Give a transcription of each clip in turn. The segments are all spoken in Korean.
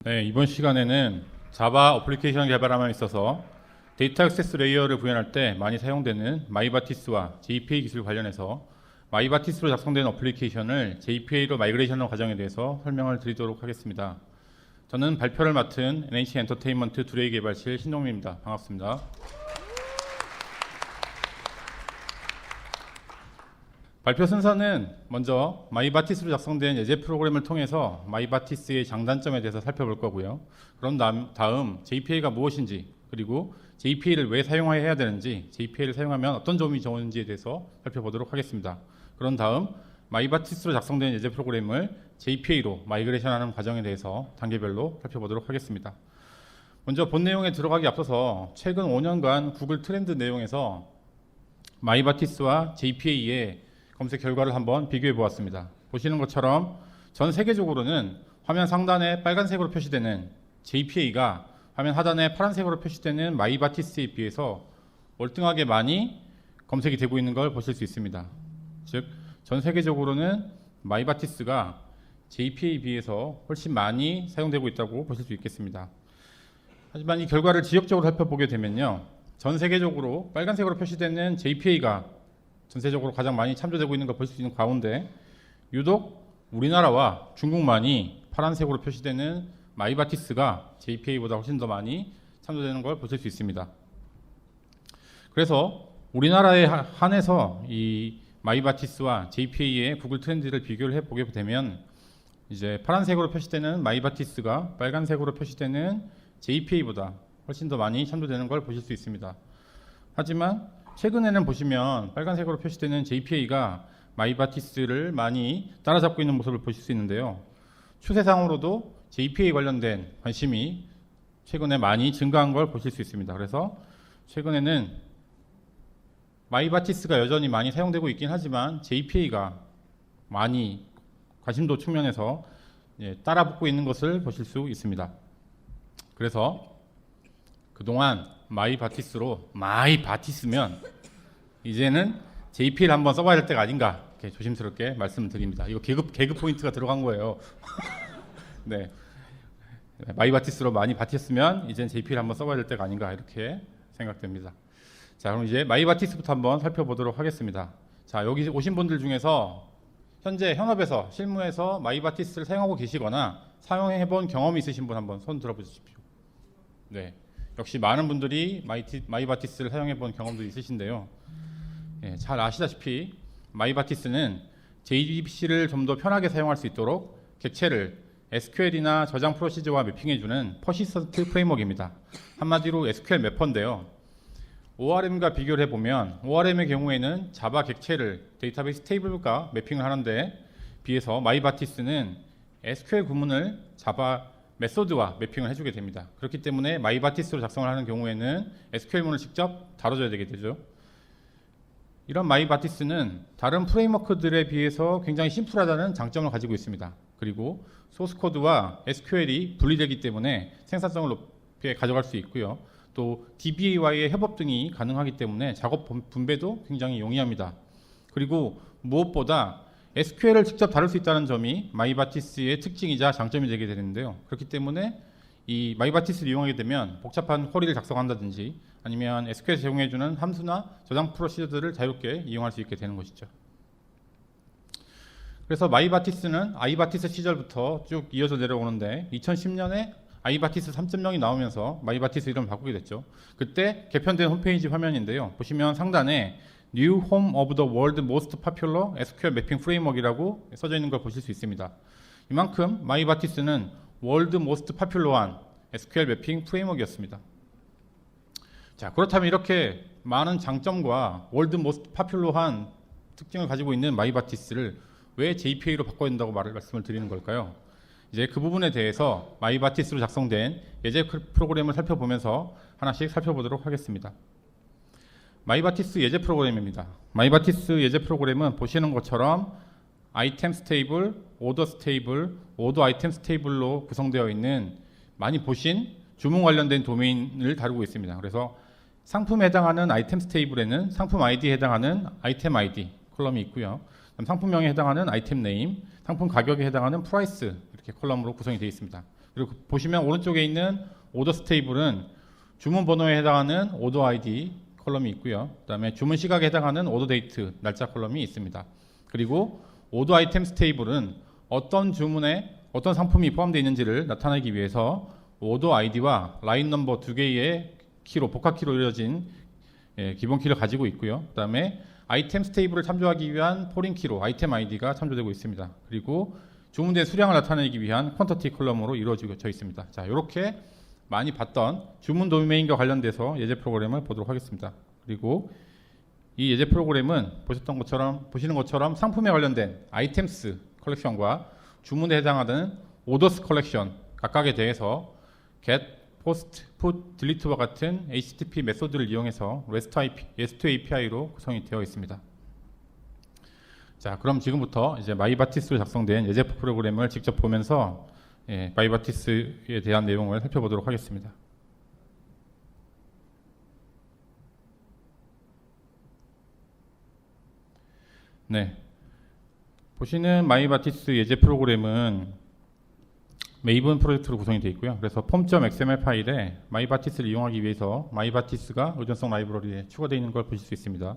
네, 이번 시간에는 자바 어플리케이션 개발함에 있어서 데이터 액세스 레이어를 구현할 때 많이 사용되는 마이바티스와 JPA 기술 관련해서 마이바티스로 작성된 어플리케이션을 JPA로 마이그레이션하는 과정에 대해서 설명을 드리도록 하겠습니다. 저는 발표를 맡은 NH 엔터테인먼트 두레이 개발실 신동민입니다. 반갑습니다. 발표 순서는 먼저 마이바티스로 작성된 예제 프로그램을 통해서 마이바티스의 장단점에 대해서 살펴볼 거고요. 그런 다음 JPA가 무엇인지, 그리고 JPA를 왜 사용해야 되는지, JPA를 사용하면 어떤 점이 좋은지에 대해서 살펴보도록 하겠습니다. 그런 다음 마이바티스로 작성된 예제 프로그램을 JPA로 마이그레이션하는 과정에 대해서 단계별로 살펴보도록 하겠습니다. 먼저 본 내용에 들어가기 앞서서 최근 5년간 구글 트렌드 내용에서 마이바티스와 JPA의 검색 결과를 한번 비교해 보았습니다. 보시는 것처럼 전 세계적으로는 화면 상단에 빨간색으로 표시되는 JPA가 화면 하단에 파란색으로 표시되는 마이바티스에 비해서 월등하게 많이 검색이 되고 있는 걸 보실 수 있습니다. 즉, 전 세계적으로는 마이바티스가 JPA에 비해서 훨씬 많이 사용되고 있다고 보실 수 있겠습니다. 하지만 이 결과를 지역적으로 살펴보게 되면요, 전 세계적으로 빨간색으로 표시되는 JPA가 전세적으로 가장 많이 참조되고 있는 걸 볼 수 있는 가운데 유독 우리나라와 중국만이 파란색으로 표시되는 마이바티스가 JPA보다 훨씬 더 많이 참조되는 걸 보실 수 있습니다. 그래서 우리나라에 한해서 이 마이바티스와 JPA의 구글 트렌드를 비교를 해보게 되면 이제 파란색으로 표시되는 마이바티스가 빨간색으로 표시되는 JPA보다 훨씬 더 많이 참조되는 걸 보실 수 있습니다. 하지만 최근에는 보시면 빨간색으로 표시되는 JPA가 마이바티스를 많이 따라잡고 있는 모습을 보실 수 있는데요. 추세상으로도 JPA 관련된 관심이 최근에 많이 증가한 걸 보실 수 있습니다. 그래서 최근에는 마이바티스가 여전히 많이 사용되고 있긴 하지만 JPA가 많이 관심도 측면에서 따라붙고 있는 것을 보실 수 있습니다. 그래서 그동안 마이바티스면 이제는 JPA를 한번 써봐야 될 때가 아닌가, 이렇게 조심스럽게 말씀드립니다. 이거 개그 포인트가 들어간 거예요. 네, 마이바티스로 많이 바티었으면 이젠 JPA를 한번 써봐야 될 때가 아닌가, 이렇게 생각됩니다. 자, 그럼 이제 마이바티스부터 한번 살펴보도록 하겠습니다. 자, 여기 오신 분들 중에서 현재 현업에서 실무에서 마이바티스를 사용하고 계시거나 사용해본 경험이 있으신 분 한번 손 들어보십시오. 네, 역시 많은 분들이 마이바티스를 사용해본 경험도 있으신데요. 잘 아시다시피 마이바티스는 JDBC를 좀 더 편하게 사용할 수 있도록 객체를 SQL이나 저장 프로시저와 매핑해주는 퍼시스턴트 프레임워크입니다. 한마디로 SQL 매퍼인데요. ORM과 비교를 해보면 ORM의 경우에는 자바 객체를 데이터베이스 테이블과 매핑을 하는데 비해서 마이바티스는 SQL 구문을 자바 메소드와 매핑을 해주게 됩니다. 그렇기 때문에 마이바티스로 작성을 하는 경우에는 SQL문을 직접 다뤄줘야 되게 되죠. 이런 마이바티스는 다른 프레임워크들에 비해서 굉장히 심플하다는 장점을 가지고 있습니다. 그리고 소스코드와 SQL이 분리되기 때문에 생산성을 높게 가져갈 수 있고요. 또 DBA와의 협업 등이 가능하기 때문에 작업 분배도 굉장히 용이합니다. 그리고 무엇보다 SQL을 직접 다룰 수 있다는 점이 마이바티스의 특징이자 장점이 되게 되는데요. 그렇기 때문에 이 마이바티스를 이용하게 되면 복잡한 쿼리를 작성한다든지 아니면 SQL 제공해주는 함수나 저장 프로시저들을 자유롭게 이용할 수 있게 되는 것이죠. 그래서 마이바티스는 아이바티스 시절부터 쭉 이어져 내려오는데 2010년에 아이바티스 3.0이 나오면서 마이바티스 이름을 바꾸게 됐죠. 그때 개편된 홈페이지 화면인데요. 보시면 상단에 New Home of the World Most Popular SQL Mapping Framework이라고 써져 있는 걸 보실 수 있습니다. 이만큼 마이바티스는 World Most Popular한 SQL 매핑 프레임워크였습니다. 자, 그렇다면 이렇게 많은 장점과 World Most Popular한 특징을 가지고 있는 마이바티스를 왜 JPA로 바꿔야 된다고 말씀을 드리는 걸까요? 이제 그 부분에 대해서 마이바티스로 작성된 예제 프로그램을 살펴보면서 하나씩 살펴보도록 하겠습니다. 마이바티스 예제 프로그램입니다. 마이바티스 예제 프로그램은 보시는 것처럼 아이템스 테이블, 오더스 테이블, 오더 아이템스 테이블로 구성되어 있는 많이 보신 주문 관련된 도메인을 다루고 있습니다. 그래서 상품에 해당하는 아이템스 테이블에는 상품 아이디에 해당하는 아이템 아이디 콜럼이 있고요. 상품명에 해당하는 아이템 네임, 상품 가격에 해당하는 프라이스 이렇게 콜럼으로 구성이 되어 있습니다. 그리고 보시면 오른쪽에 있는 오더스 테이블은 주문 번호에 해당하는 오더 아이디 컬럼이 있고요. 그다음에 주문 시각에 해당하는 오더 데이트 날짜 컬럼이 있습니다. 그리고 오더 아이템스 테이블은 어떤 주문에 어떤 상품이 포함되어 있는지를 나타내기 위해서 오더 아이디와 라인 넘버 두 개의 키로 복합 키로 이루어진 기본 키를 가지고 있고요. 그다음에 아이템스 테이블을 참조하기 위한 포린 키로 아이템 아이디가 참조되고 있습니다. 그리고 주문된 수량을 나타내기 위한 퀀터티 컬럼으로 이루어져 있습니다. 자, 이렇게 많이 봤던 주문 도메인과 관련돼서 예제 프로그램을 보도록 하겠습니다. 그리고 이 예제 프로그램은 보시는 것처럼 상품에 관련된 아이템스 컬렉션과 주문에 해당하는 오더스 컬렉션 각각에 대해서 get, post, put, delete와 같은 HTTP 메소드를 이용해서 REST API로 구성이 되어 있습니다. 자, 그럼 지금부터 이제 마이바티스로 작성된 예제 프로그램을 직접 보면서 마이바티스에 대한 내용을 살펴보도록 하겠습니다. 네, 보시는 마이바티스 예제 프로그램은 메이븐 프로젝트로 구성이 되어 있고요. 그래서 폼.xml 파일에 마이바티스를 이용하기 위해서 마이바티스가 의존성 라이브러리에 추가되어 있는 걸 보실 수 있습니다.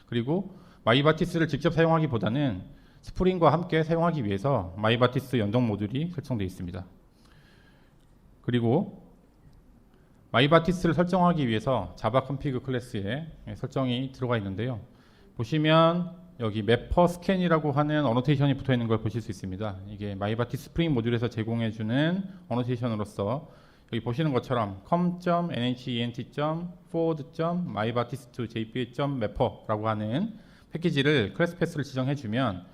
그리고 마이바티스를 직접 사용하기보다는 스프링과 함께 사용하기 위해서 마이바티스 연동 모듈이 설정되어 있습니다. 그리고 마이바티스를 설정하기 위해서 자바 컨피그 클래스에 설정이 들어가 있는데요. 보시면 여기 매퍼 스캔이라고 하는 어노테이션이 붙어 있는 걸 보실 수 있습니다. 이게 마이바티스 스프링 모듈에서 제공해주는 어노테이션으로서 여기 보시는 것처럼 com.nent.forward.mybatis2jpa.mapper라고 하는 패키지를 클래스 패스를 지정해주면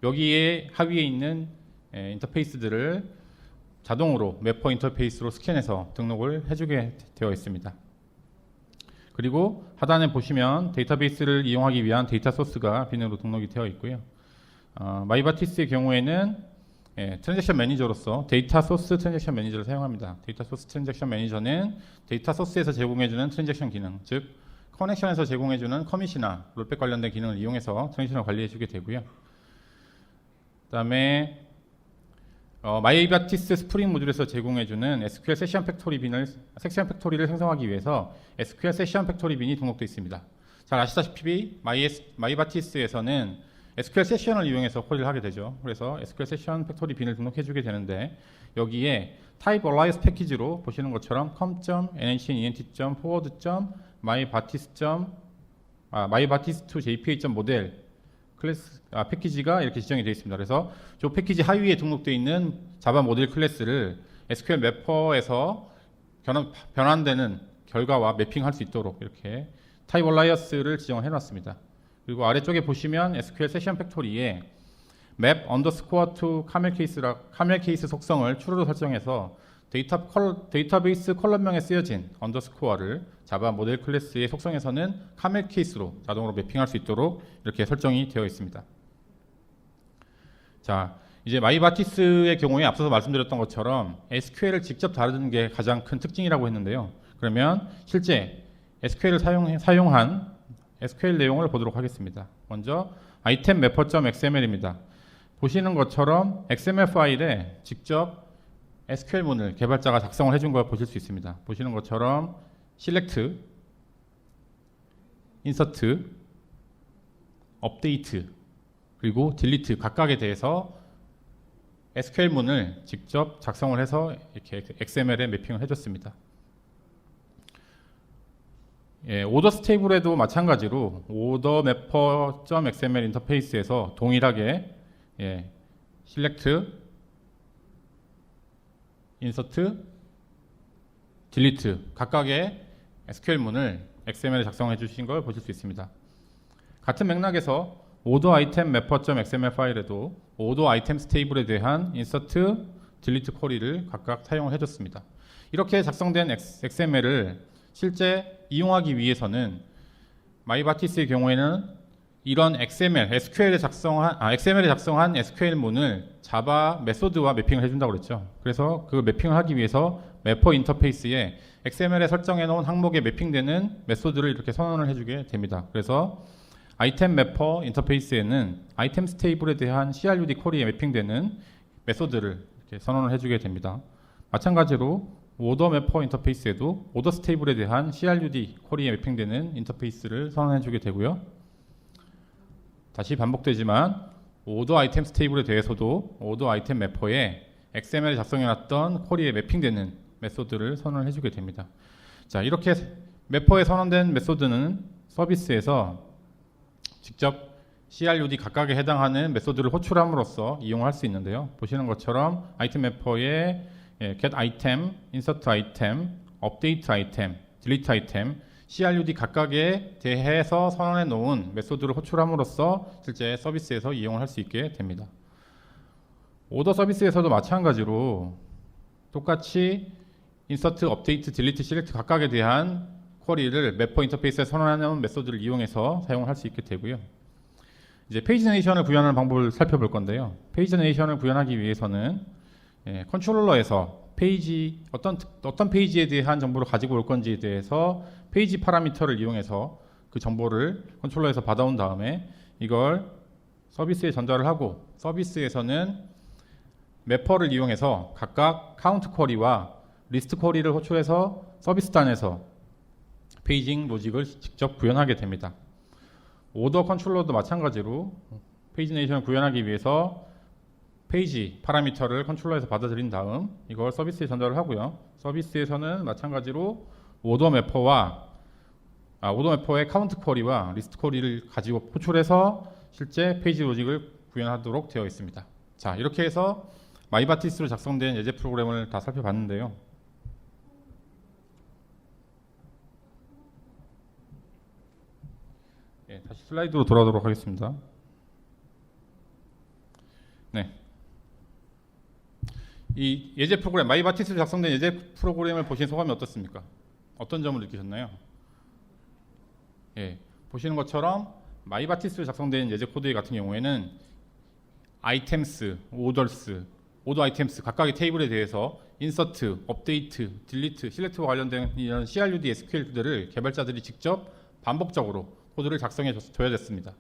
여기에 하위에 있는 인터페이스들을 자동으로 매퍼 인터페이스로 스캔해서 등록을 해주게 되어 있습니다. 그리고 하단에 보시면 데이터베이스를 이용하기 위한 데이터 소스가 빈으로 등록이 되어 있고요. 마이바티스의 경우에는 트랜잭션 매니저로서 데이터 소스 트랜잭션 매니저를 사용합니다. 데이터 소스 트랜잭션 매니저는 데이터 소스에서 제공해주는 트랜잭션 기능, 즉 커넥션에서 제공해주는 커밋이나 롤백 관련된 기능을 이용해서 트랜잭션을 관리해주게 되고요. 그 다음에 마이바티스 스프링 모듈에서 제공해주는 SQL 세션 팩토리를 생성하기 위해서 SQL 세션 팩토리 빈이 등록되어 있습니다. 잘 아시다시피 마이바티스에서는 SQL 세션을 이용해서 쿼리를 하게 되죠. 그래서 SQL 세션 팩토리 빈을 등록해주게 되는데 여기에 타입 얼라이언스 패키지로 보시는 것처럼 com.nent.forward.mybatis2jpa.model 클래스 패키지가 이렇게 지정이 되어 있습니다. 그래서 저 패키지 하위에 등록되어 있는 자바 모델 클래스를 SQL 매퍼에서 변환되는 결과와 매핑할 수 있도록 이렇게 타입 얼라이언스를 지정을 해놨습니다. 그리고 아래쪽에 보시면 SQL 세션 팩토리에 map underscore to 카멜 케이스 속성을 true로 설정해서 데이터베이스 컬럼명에 쓰여진 언더스코어를 자바 모델 클래스의 속성에서는 카멜 케이스로 자동으로 매핑할 수 있도록 이렇게 설정이 되어 있습니다. 자, 이제 마이바티스의 경우에 앞서서 말씀드렸던 것처럼 SQL을 직접 다루는 게 가장 큰 특징이라고 했는데요. 그러면 실제 SQL을 사용한 SQL 내용을 보도록 하겠습니다. 먼저 item mapper.xml입니다. 보시는 것처럼 XML 파일에 직접 SQL문을 개발자가 작성을 해준 걸 보실 수 있습니다. 보시는 것처럼 select, insert, update, 그리고 delete 각각에 대해서 SQL문을 직접 작성을 해서 이렇게 XML에 매핑을 해줬습니다. 오더스 테이블에도 마찬가지로 order mapper.xml 인터페이스에서 동일하게 select, insert, delete 각각의 SQL문을 XML에 작성해 주신 걸 보실 수 있습니다. 같은 맥락에서 order item mapper.xml 파일에도 order items 테이블에 대한 insert, delete 쿼리를 각각 사용을 해줬습니다. 이렇게 작성된 XML을 실제 이용하기 위해서는 마이바티스의 경우에는 이런 XML에 작성한 SQL문을 자바 메소드와 매핑을 해준다고 그랬죠. 그래서 그 매핑을 하기 위해서 매퍼 인터페이스에 XML에 설정해 놓은 항목에 매핑되는 메소드를 이렇게 선언을 해주게 됩니다. 그래서 아이템 매퍼 인터페이스에는 아이템스 테이블에 대한 CRUD 쿼리에 매핑되는 메소드를 이렇게 선언을 해주게 됩니다. 마찬가지로 오더 매퍼 인터페이스에도 오더 스테이블에 대한 CRUD 쿼리에 매핑되는 인터페이스를 선언해 주게 되고요. 다시 반복되지만 오더 아이템 스테이블에 대해서도 오더 아이템 매퍼에 XML 작성해 놨던 쿼리에 매핑되는 메소드를 선언을 해주게 됩니다. 자, 이렇게 매퍼에 선언된 메소드는 서비스에서 직접 CRUD 각각에 해당하는 메소드를 호출함으로써 이용할 수 있는데요. 보시는 것처럼 아이템 매퍼에 get item, insert item, update item, delete item, CRUD 각각에 대해서 선언해 놓은 메소드를 호출함으로써 실제 서비스에서 이용을 할 수 있게 됩니다. 오더 서비스에서도 마찬가지로 똑같이 insert, update, delete, select 각각에 대한 쿼리를 매퍼 인터페이스에 선언하는 메소드를 이용해서 사용을 할 수 있게 되고요. 이제 페이지네이션을 구현하는 방법을 살펴볼 건데요. 페이지네이션을 구현하기 위해서는 컨트롤러에서 페이지 어떤 페이지에 대한 정보를 가지고 올 건지에 대해서 페이지 파라미터를 이용해서 그 정보를 컨트롤러에서 받아온 다음에 이걸 서비스에 전달을 하고 서비스에서는 매퍼를 이용해서 각각 카운트 쿼리와 리스트 쿼리를 호출해서 서비스단에서 페이징 로직을 직접 구현하게 됩니다. 오더 컨트롤러도 마찬가지로 페이지네이션을 구현하기 위해서 페이지 파라미터를 컨트롤러에서 받아들인 다음 이걸 서비스에 전달을 하고요. 서비스에서는 마찬가지로 오더 매퍼의 카운트 쿼리와 리스트 쿼리를 가지고 호출해서 실제 페이지 로직을 구현하도록 되어 있습니다. 자, 이렇게 해서 마이바티스로 작성된 예제 프로그램을 다 살펴봤는데요. 다시 슬라이드로 돌아오도록 하겠습니다. 네. 이 예제 프로그램, 마이바티스로 작성된 예제 프로그램을 보신 소감이 어떻습니까? 어떤 점을 느끼셨나요? 보시는 것처럼 마이바티스로 작성된 예제 코드 같은 경우에는 아이템스, 오더 아이템스 각각의 테이블에 대해서 인서트, 업데이트, 딜리트, 실렉트와 관련된 이런 CRUD SQL들을 개발자들이 직접 반복적으로 코드를 작성해 줘야 됐습니다.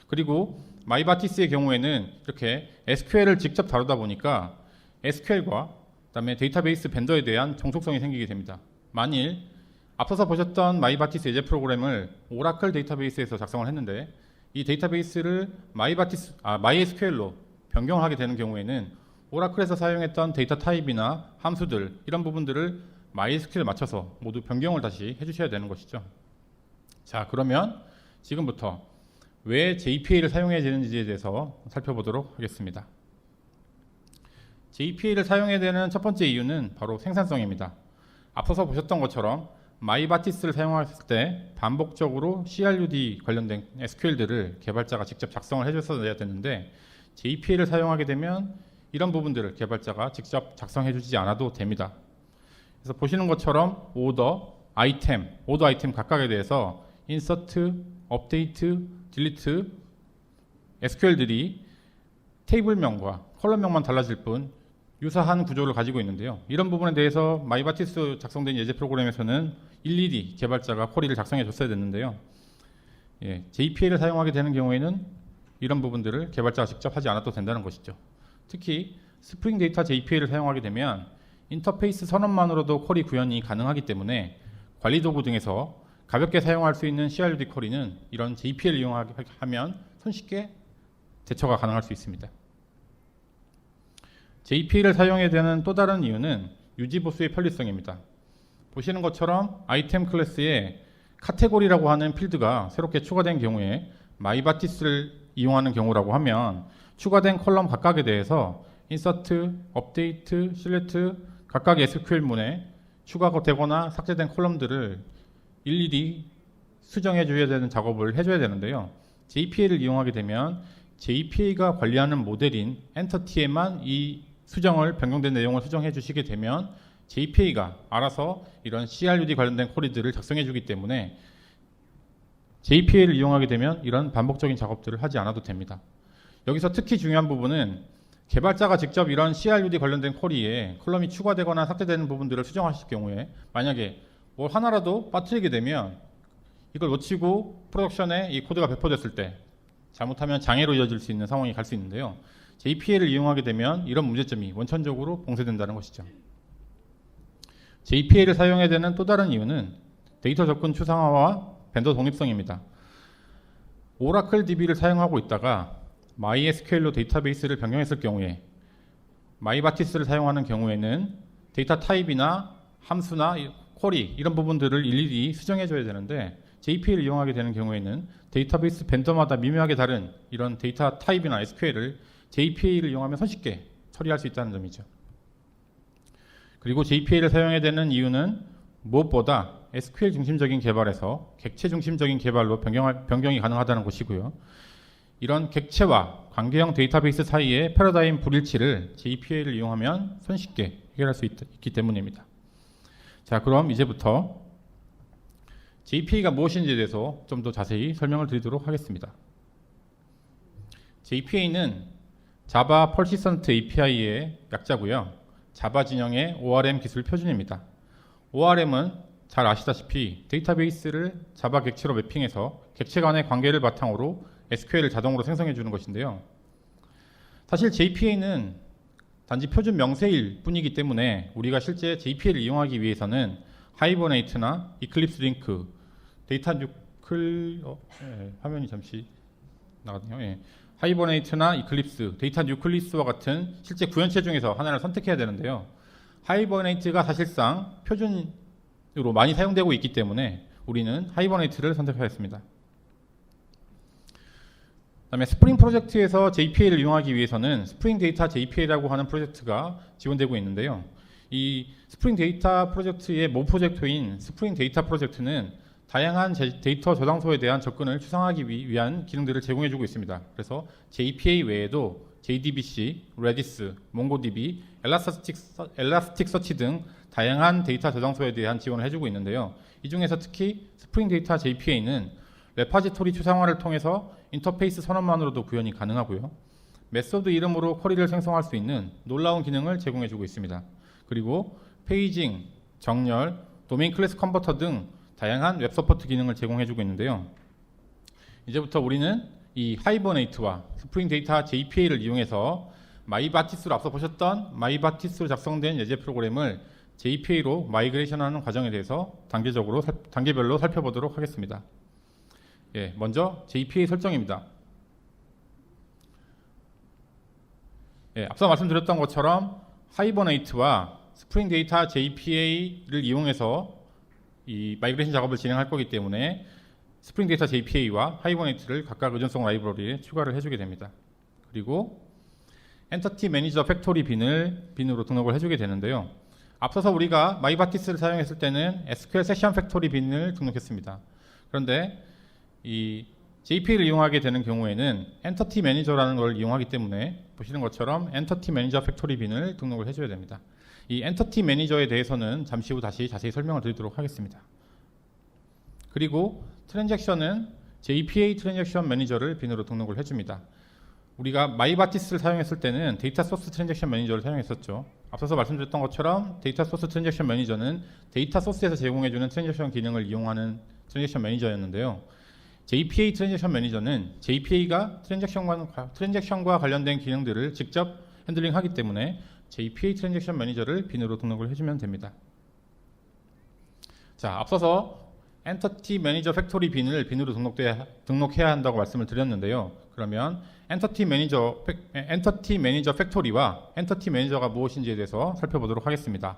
그리고 마이바티스의 경우에는 이렇게 SQL을 직접 다루다 보니까 SQL과 그다음에 데이터베이스 벤더에 대한 정속성이 생기게 됩니다. 만일 앞서서 보셨던 마이바티스 예제 프로그램을 오라클 데이터베이스에서 작성을 했는데 이 데이터베이스를 MySQL로 변경하게 되는 경우에는 오라클에서 사용했던 데이터 타입이나 함수들 이런 부분들을 MySQL에 맞춰서 모두 변경을 다시 해주셔야 되는 것이죠. 자, 그러면 지금부터 왜 JPA를 사용해야 되는지에 대해서 살펴보도록 하겠습니다. JPA를 사용해야 되는 첫 번째 이유는 바로 생산성입니다. 앞서서 보셨던 것처럼 마이바티스를 사용했을 때 반복적으로 CRUD 관련된 SQL들을 개발자가 직접 작성을 해줬어야 되는데 JPA를 사용하게 되면 이런 부분들을 개발자가 직접 작성해 주지 않아도 됩니다. 그래서 보시는 것처럼 오더 아이템 각각에 대해서 인서트, 업데이트, 딜리트 SQL들이 테이블명과 컬럼명만 달라질 뿐 유사한 구조를 가지고 있는데요. 이런 부분에 대해서 마이바티스 작성된 예제 프로그램에서는 일일이 개발자가 쿼리를 작성해 줬어야 됐는데요. JPA를 사용하게 되는 경우에는 이런 부분들을 개발자가 직접 하지 않아도 된다는 것이죠. 특히 스프링 데이터 JPA를 사용하게 되면 인터페이스 선언만으로도 쿼리 구현이 가능하기 때문에 관리 도구 등에서 가볍게 사용할 수 있는 CRUD 쿼리는 이런 JPA를 이용하면 손쉽게 대처가 가능할 수 있습니다. JPA를 사용해야 되는 또 다른 이유는 유지 보수의 편리성입니다. 보시는 것처럼 아이템 클래스에 카테고리라고 하는 필드가 새롭게 추가된 경우에 마이바티스를 이용하는 경우라고 하면 추가된 컬럼 각각에 대해서 인서트, 업데이트, 실렉트 각각의 SQL문에 추가되거나 삭제된 컬럼들을 일일이 수정해 줘야 되는 작업을 해줘야 되는데요. JPA를 이용하게 되면 JPA가 관리하는 모델인 엔터티에만 이 변경된 내용을 수정해 주시게 되면 JPA가 알아서 이런 CRUD 관련된 쿼리들을 작성해 주기 때문에 JPA를 이용하게 되면 이런 반복적인 작업들을 하지 않아도 됩니다. 여기서 특히 중요한 부분은 개발자가 직접 이런 CRUD 관련된 쿼리에 컬럼이 추가되거나 삭제되는 부분들을 수정하실 경우에 만약에 뭘 하나라도 빠뜨리게 되면 이걸 놓치고 프로덕션에 이 코드가 배포됐을 때 잘못하면 장애로 이어질 수 있는 상황이 갈 수 있는데요. JPA를 이용하게 되면 이런 문제점이 원천적으로 봉쇄된다는 것이죠. JPA를 사용해야 되는 또 다른 이유는 데이터 접근 추상화와 벤더 독립성입니다. 오라클 DB를 사용하고 있다가 MySQL로 데이터베이스를 변경했을 경우에 마이바티스를 사용하는 경우에는 데이터 타입이나 함수나 쿼리 이런 부분들을 일일이 수정해줘야 되는데 JPA를 이용하게 되는 경우에는 데이터베이스 벤더마다 미묘하게 다른 이런 데이터 타입이나 SQL을 JPA를 이용하면 손쉽게 처리할 수 있다는 점이죠. 그리고 JPA를 사용해야 되는 이유는 무엇보다 SQL 중심적인 개발에서 객체 중심적인 개발로 변경이 가능하다는 것이고요. 이런 객체와 관계형 데이터베이스 사이의 패러다임 불일치를 JPA를 이용하면 손쉽게 해결할 수 있기 때문입니다. 자, 그럼 이제부터 JPA가 무엇인지에 대해서 좀 더 자세히 설명을 드리도록 하겠습니다. JPA는 자바 퍼시스턴트 API의 약자고요. 자바 진영의 ORM 기술 표준입니다. ORM은 잘 아시다시피 데이터베이스를 자바 객체로 매핑해서 객체 간의 관계를 바탕으로 SQL을 자동으로 생성해 주는 것인데요. 사실 JPA는 단지 표준 명세일 뿐이기 때문에 우리가 실제 JPA를 이용하기 위해서는 하이버네이트나 이클립스 링크, 데이터 뉴클 화면이 잠시 나갔네요. 예. 하이버네이트나 이클립스, 데이터 뉴클리스와 같은 실제 구현체 중에서 하나를 선택해야 되는데요. 하이버네이트가 사실상 표준으로 많이 사용되고 있기 때문에 우리는 하이버네이트를 선택하였습니다. 그다음에 스프링 프로젝트에서 JPA를 이용하기 위해서는 스프링 데이터 JPA라고 하는 프로젝트가 지원되고 있는데요. 이 스프링 데이터 프로젝트의 모브 프로젝트인 스프링 데이터 프로젝트는 다양한 데이터 저장소에 대한 접근을 추상하기 위한 기능들을 제공해주고 있습니다. 그래서 JPA 외에도 JDBC, Redis, MongoDB, 엘라스틱서치 등 다양한 데이터 저장소에 대한 지원을 해주고 있는데요. 이 중에서 특히 스프링 데이터 JPA는 레파지토리 추상화를 통해서 인터페이스 선언만으로도 구현이 가능하고요. 메소드 이름으로 쿼리를 생성할 수 있는 놀라운 기능을 제공해주고 있습니다. 그리고 페이징, 정렬, 도메인 클래스 컨버터 등 다양한 웹 서포트 기능을 제공해주고 있는데요. 이제부터 우리는 이 하이버네이트와 스프링 데이터 JPA를 이용해서 마이바티스로 앞서 보셨던 마이바티스로 작성된 예제 프로그램을 JPA로 마이그레이션하는 과정에 대해서 단계별로 살펴보도록 하겠습니다. 예, 먼저 JPA 설정입니다. 예, 앞서 말씀드렸던 것처럼 하이버네이트와 스프링 데이터 JPA를 이용해서 이 마이그레이션 작업을 진행할 거기 때문에 스프링 데이터 JPA와 하이버네이트를 각각 의존성 라이브러리에 추가를 해주게 됩니다. 그리고 엔터티 매니저 팩토리 빈으로 등록을 해주게 되는데요. 앞서서 우리가 마이바티스를 사용했을 때는 SQL 세션 팩토리 빈을 등록했습니다. 그런데 이 JPA를 이용하게 되는 경우에는 엔터티 매니저라는 걸 이용하기 때문에 보시는 것처럼 엔터티 매니저 팩토리 빈을 등록을 해줘야 됩니다. 이 엔터티 매니저에 대해서는 잠시 후 다시 자세히 설명을 드리도록 하겠습니다. 그리고 트랜잭션은 JPA 트랜잭션 매니저를 빈으로 등록을 해줍니다. 우리가 마이바티스를 사용했을 때는 데이터 소스 트랜잭션 매니저를 사용했었죠. 앞서서 말씀드렸던 것처럼 데이터 소스 트랜잭션 매니저는 데이터 소스에서 제공해주는 트랜잭션 기능을 이용하는 트랜잭션 매니저였는데요. JPA 트랜잭션 매니저는 JPA가 트랜잭션과 관련된 기능들을 직접 핸들링하기 때문에 JPA 트랜잭션 매니저를 빈으로 등록을 해주면 됩니다. 자, 앞서서 엔터티 매니저 팩토리 빈을 빈으로 등록해야 한다고 말씀을 드렸는데요. 그러면 엔터티 매니저 팩토리와 엔터티 매니저가 무엇인지에 대해서 살펴보도록 하겠습니다.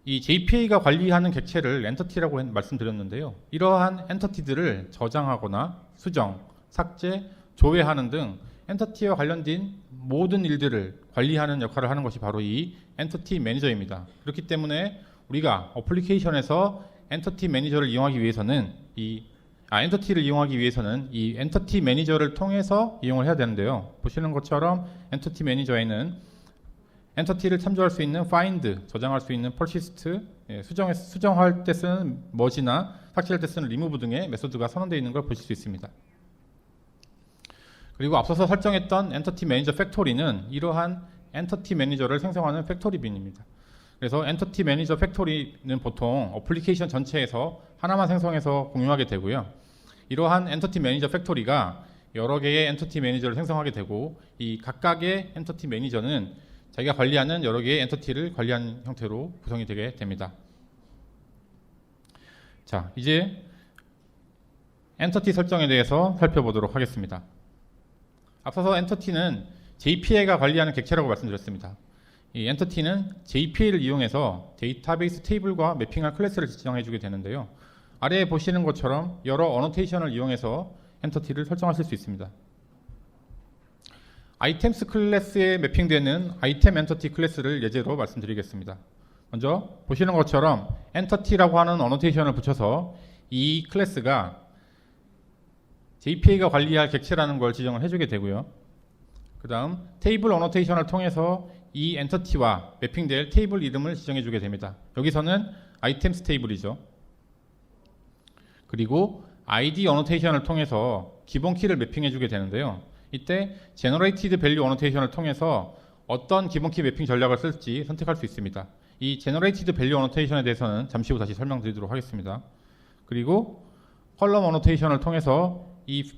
이 JPA가 관리하는 객체를 엔터티라고 말씀드렸는데요. 이러한 엔터티들을 저장하거나 수정, 삭제, 조회하는 등 엔터티와 관련된 모든 일들을 관리하는 역할을 하는 것이 바로 이 엔터티 매니저입니다. 그렇기 때문에 우리가 어플리케이션에서 엔터티를 이용하기 위해서는 이 엔터티 매니저를 통해서 이용을 해야 되는데요. 보시는 것처럼 엔터티 매니저에는 엔터티를 참조할 수 있는 find, 저장할 수 있는 persist, 수정할 때 쓰는 merge나 삭제할 때 쓰는 remove 등의 메소드가 선언되어 있는 걸 보실 수 있습니다. 그리고 앞서서 설정했던 엔터티 매니저 팩토리는 이러한 엔터티 매니저를 생성하는 팩토리 빈입니다. 그래서 엔터티 매니저 팩토리는 보통 어플리케이션 전체에서 하나만 생성해서 공유하게 되고요. 이러한 엔터티 매니저 팩토리가 여러 개의 엔터티 매니저를 생성하게 되고 이 각각의 엔터티 매니저는 자기가 관리하는 여러 개의 엔터티를 관리하는 형태로 구성이 되게 됩니다. 자, 이제 엔터티 설정에 대해서 살펴보도록 하겠습니다. 앞서서 엔터티는 JPA가 관리하는 객체라고 말씀드렸습니다. 이 엔터티는 JPA를 이용해서 데이터베이스 테이블과 매핑할 클래스를 지정해주게 되는데요. 아래에 보시는 것처럼 여러 어노테이션을 이용해서 엔터티를 설정하실 수 있습니다. 아이템스 클래스에 매핑되는 아이템 엔터티 클래스를 예제로 말씀드리겠습니다. 먼저 보시는 것처럼 엔터티라고 하는 어노테이션을 붙여서 이 클래스가 JPA가 관리할 객체라는 걸 지정을 해주게 되고요. 그 다음 테이블 어노테이션을 통해서 이 엔터티와 매핑될 테이블 이름을 지정해주게 됩니다. 여기서는 아이템스 테이블이죠. 그리고 ID 어노테이션을 통해서 기본 키를 매핑해주게 되는데요. 이때 Generated Value 어노테이션을 통해서 어떤 기본 키 매핑 전략을 쓸지 선택할 수 있습니다. 이 Generated Value 어노테이션에 대해서는 잠시 후 다시 설명드리도록 하겠습니다. 그리고 컬럼 어노테이션을 통해서 이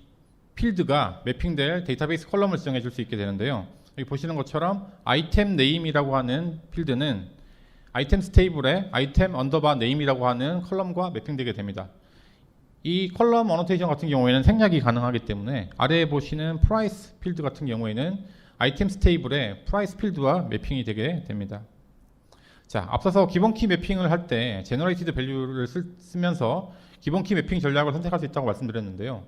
필드가 매핑될 데이터베이스 컬럼을 지정해 줄 수 있게 되는데요. 여기 보시는 것처럼 아이템 네임이라고 하는 필드는 아이템스 테이블에 아이템 언더바 네임이라고 하는 컬럼과 매핑되게 됩니다. 이 컬럼 어노테이션 같은 경우에는 생략이 가능하기 때문에 아래에 보시는 프라이스 필드 같은 경우에는 아이템스 테이블에 프라이스 필드와 매핑이 되게 됩니다. 자, 앞서서 기본 키 매핑을 할 때 제너레이티드 밸류를 쓰면서 기본 키 매핑 전략을 선택할 수 있다고 말씀드렸는데요.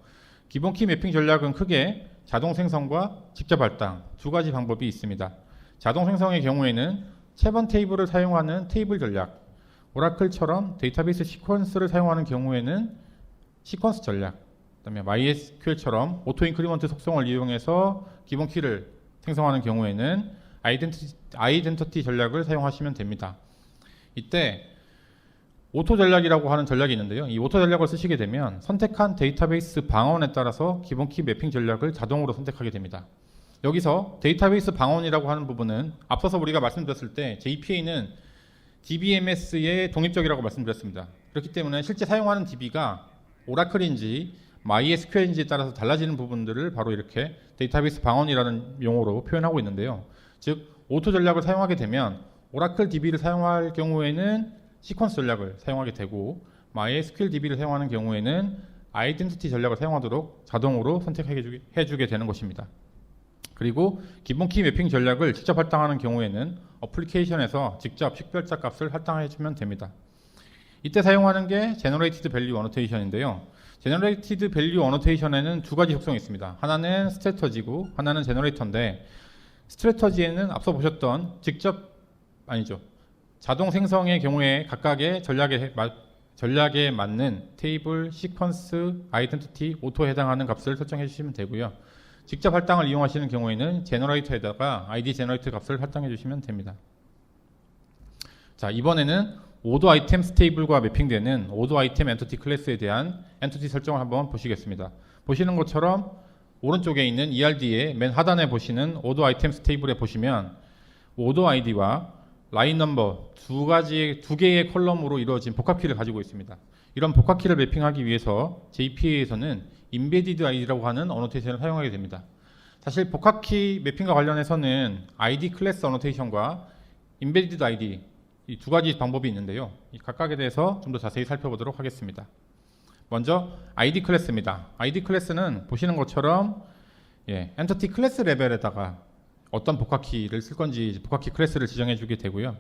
기본 키 매핑 전략은 크게 자동 생성과 직접 할당 두 가지 방법이 있습니다. 자동 생성의 경우에는 체번 테이블을 사용하는 테이블 전략, 오라클처럼 데이터베이스 시퀀스를 사용하는 경우에는 시퀀스 전략, 그다음에 MySQL처럼 오토 인크리먼트 속성을 이용해서 기본 키를 생성하는 경우에는 아이덴티티 전략을 사용하시면 됩니다. 이때 오토 전략이라고 하는 전략이 있는데요. 이 오토 전략을 쓰시게 되면 선택한 데이터베이스 방언에 따라서 기본 키 매핑 전략을 자동으로 선택하게 됩니다. 여기서 데이터베이스 방언이라고 하는 부분은 앞서서 우리가 말씀드렸을 때 JPA는 DBMS의 독립적이라고 말씀드렸습니다. 그렇기 때문에 실제 사용하는 DB가 오라클인지 MySQL인지에 따라서 달라지는 부분들을 바로 이렇게 데이터베이스 방언이라는 용어로 표현하고 있는데요. 즉 오토 전략을 사용하게 되면 오라클 DB를 사용할 경우에는 시퀀스 전략을 사용하게 되고 MySQL DB를 사용하는 경우에는 아이덴티티 전략을 사용하도록 자동으로 선택해주게 되는 것입니다. 그리고 기본 키 매핑 전략을 직접 할당하는 경우에는 어플리케이션에서 직접 식별자 값을 할당해주면 됩니다. 이때 사용하는 게 Generated Value Annotation인데요. Generated Value Annotation에는 두 가지 속성이 있습니다. 하나는 스트래터지고 하나는 제너레이터인데 스트래터지에는 앞서 보셨던 자동 생성의 경우에 각각의 전략에 맞는 테이블, 시퀀스, 아이덴티티, 오토에 해당하는 값을 설정해 주시면 되고요. 직접 할당을 이용하시는 경우에는 제너레이터에다가 ID 제너레이터 값을 할당해 주시면 됩니다. 자, 이번에는 오도 아이템스 테이블과 매핑되는 오도 아이템 엔터티 클래스에 대한 엔터티 설정을 한번 보시겠습니다. 보시는 것처럼 오른쪽에 있는 ERD의 맨 하단에 보시는 오도 아이템스 테이블에 보시면 오도 아이디와 라인 넘버 두 개의 컬럼으로 이루어진 복합키를 가지고 있습니다. 이런 복합키를 매핑하기 위해서 JPA에서는 Embedded ID라고 하는 어노테이션을 사용하게 됩니다. 사실 복합키 매핑과 관련해서는 ID 클래스 어노테이션과 Embedded ID 이 두 가지 방법이 있는데요. 이 각각에 대해서 좀 더 자세히 살펴보도록 하겠습니다. 먼저 ID 클래스입니다. ID 클래스는 보시는 것처럼 엔터티 클래스 레벨에다가 어떤 복합키를 쓸 건지 복합키 클래스를 지정해 주게 되고요.